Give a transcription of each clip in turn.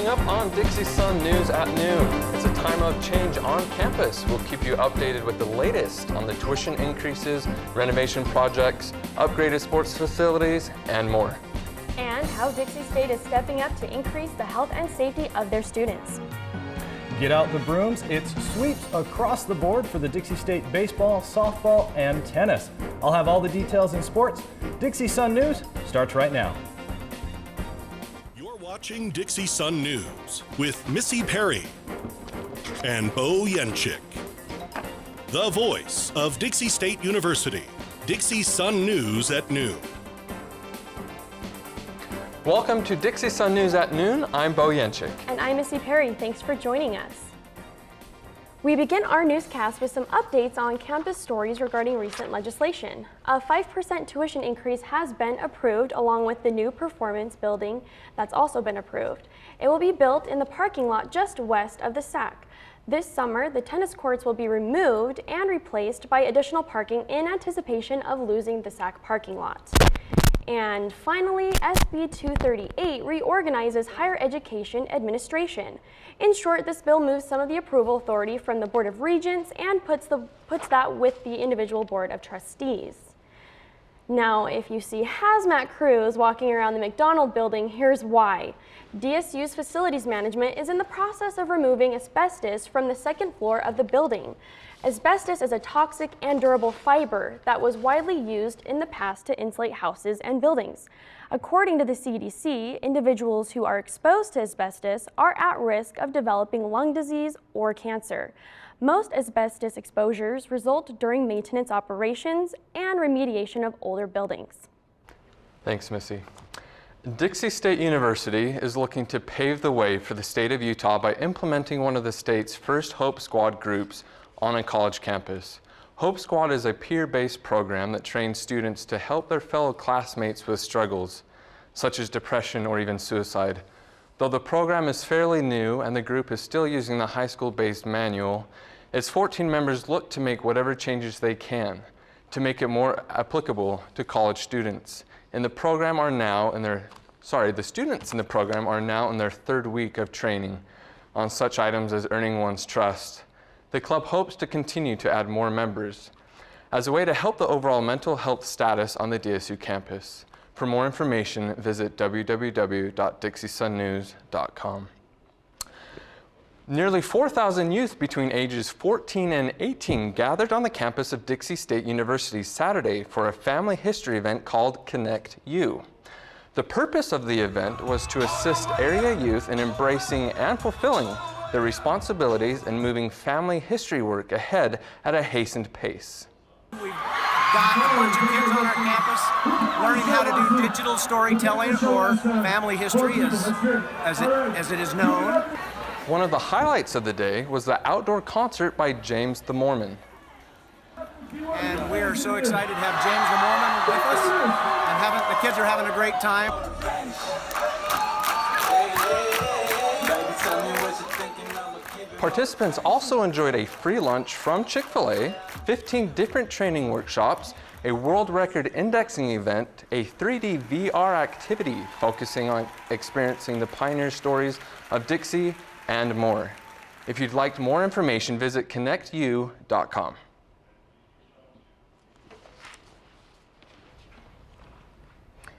Coming up on Dixie Sun News at noon, it's a time of change on campus. We'll keep you updated with the latest on the tuition increases, renovation projects, upgraded sports facilities, and more. And how Dixie State is stepping up to increase the health and safety of their students. Get out the brooms. It's sweeps across the board for the Dixie State baseball, softball, and tennis. I'll have all the details in sports. Dixie Sun News starts right now. You're watching Dixie Sun News with Missy PARRY and BEAUX YENCHIK. The voice of Dixie State University. Dixie Sun News at noon. Welcome to Dixie Sun News at noon. I'm BEAUX YENCHIK. And I'm Missy PARRY. Thanks for joining us. We begin our newscast with some updates on campus stories regarding recent legislation. A 5% tuition increase has been approved along with the new performance building that's also been approved. It will be built in the parking lot just west of the SAC. This summer, the tennis courts will be removed and replaced by additional parking in anticipation of losing the SAC parking lot. And finally, SB 238 reorganizes higher education administration. In short, this bill moves some of the approval authority from the Board of Regents and puts that with the individual Board of Trustees. Now, if you see hazmat crews walking around the McDonald building, here's why. DSU's facilities management is in the process of removing asbestos from the second floor of the building. Asbestos is a toxic and durable fiber that was widely used in the past to insulate houses and buildings. According to the CDC, individuals who are exposed to asbestos are at risk of developing lung disease or cancer. Most asbestos exposures result during maintenance operations and remediation of older buildings. Thanks, Missy. Dixie State University is looking to pave the way for the state of Utah by implementing one of the state's first Hope Squad groups on a college campus. Hope Squad is a peer-based program that trains students to help their fellow classmates with struggles, such as depression or even suicide. Though the program is fairly new and the group is still using the high school-based manual, its 14 members look to make whatever changes they can to make it more applicable to college students. The students in the program are now in their third week of training on such items as earning one's trust. The club hopes to continue to add more members as a way to help the overall mental health status on the DSU campus. For more information, visit www.dixiesunnews.com. Nearly 4,000 youth between ages 14 and 18 gathered on the campus of Dixie State University Saturday for a family history event called Connect You. The purpose of the event was to assist area youth in embracing and fulfilling their responsibilities and moving family history work ahead at a hastened pace. We've got a bunch of kids on our campus learning how to do digital storytelling or family history as it is known. One of the highlights of the day was the outdoor concert by James the Mormon. And we are so excited to have James the Mormon with us, and the kids are having a great time. Participants also enjoyed a free lunch from Chick-fil-A, 15 different training workshops, a world record indexing event, a 3D VR activity focusing on experiencing the pioneer stories of Dixie, and more. If you'd like more information, visit connectu.com.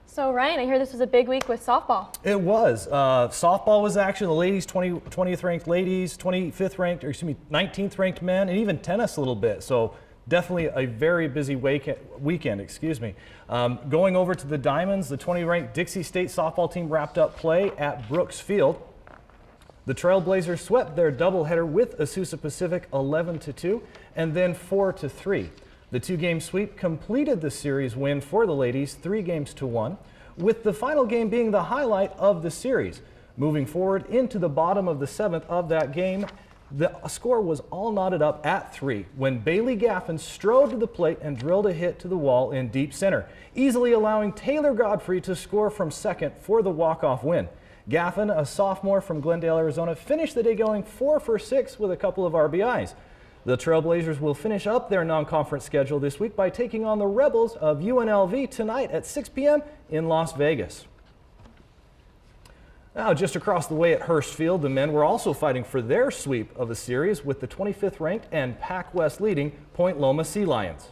So Ryan, I hear this was a big week with softball. It was. Softball was action. The ladies, 20th ranked ladies, 25th ranked, or excuse me, 19th ranked men, and even tennis a little bit. So definitely a very busy weekend. Excuse me. Going over to the Diamonds, the 20th ranked Dixie State softball team wrapped up play at Brooks Field. The Trailblazers swept their doubleheader with Azusa Pacific 11-2 and then 4-3. The two-game sweep completed the series win for the ladies 3-1, with the final game being the highlight of the series. Moving forward into the bottom of the seventh of that game, the score was all knotted up at 3 when Bailey Gaffin strode to the plate and drilled a hit to the wall in deep center, easily allowing Taylor Godfrey to score from second for the walk-off win. Gaffin, a sophomore from Glendale, Arizona, finished the day going 4 for 6 with a couple of RBIs. The Trailblazers will finish up their non-conference schedule this week by taking on the Rebels of UNLV tonight at 6 p.m. in Las Vegas. Now, just across the way at Hurst Field, the men were also fighting for their sweep of the series with the 25th ranked and Pac-West leading Point Loma Sea Lions.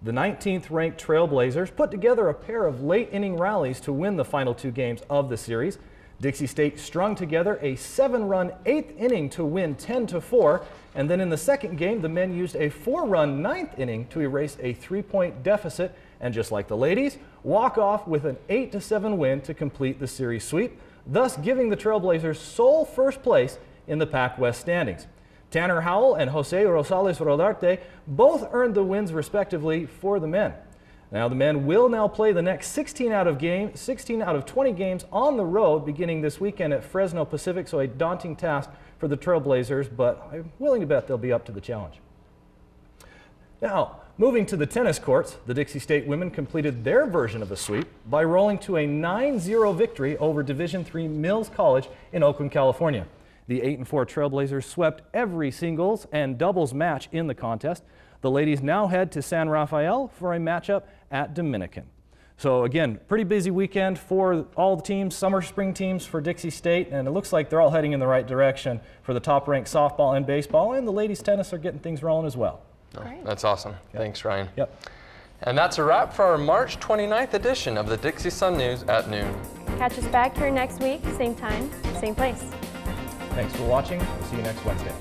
The 19th ranked Trailblazers put together a pair of late inning rallies to win the final 2 games of the series. Dixie State strung together a 7-run 8th inning to win 10-4, and then in the second game, the men used a 4-run 9th inning to erase a 3-point deficit, and just like the ladies, walk off with an 8-7 win to complete the series sweep, thus giving the Trailblazers sole first place in the Pac-West standings. Tanner Howell and Jose Rosales Rodarte both earned the wins respectively for the men. Now the men will now play the next 16 out of 20 games on the road beginning this weekend at Fresno Pacific, so a daunting task for the Trailblazers, but I'm willing to bet they'll be up to the challenge. Now, moving to the tennis courts, the Dixie State women completed their version of a sweep by rolling to a 9-0 victory over Division III Mills College in Oakland, California. The 8-4 Trailblazers swept every singles and doubles match in the contest. The ladies now head to San Rafael for a matchup at Dominican. So again, pretty busy weekend for all the teams, summer, spring teams for Dixie State, and it looks like they're all heading in the right direction for the top-ranked softball and baseball, and the ladies tennis are getting things rolling as well. Oh, that's awesome. Yep. Thanks, Ryan. Yep. And that's a wrap for our March 29th edition of the Dixie Sun News at noon. Catch us back here next week, same time, same place. Thanks for watching. We'll see you next Wednesday.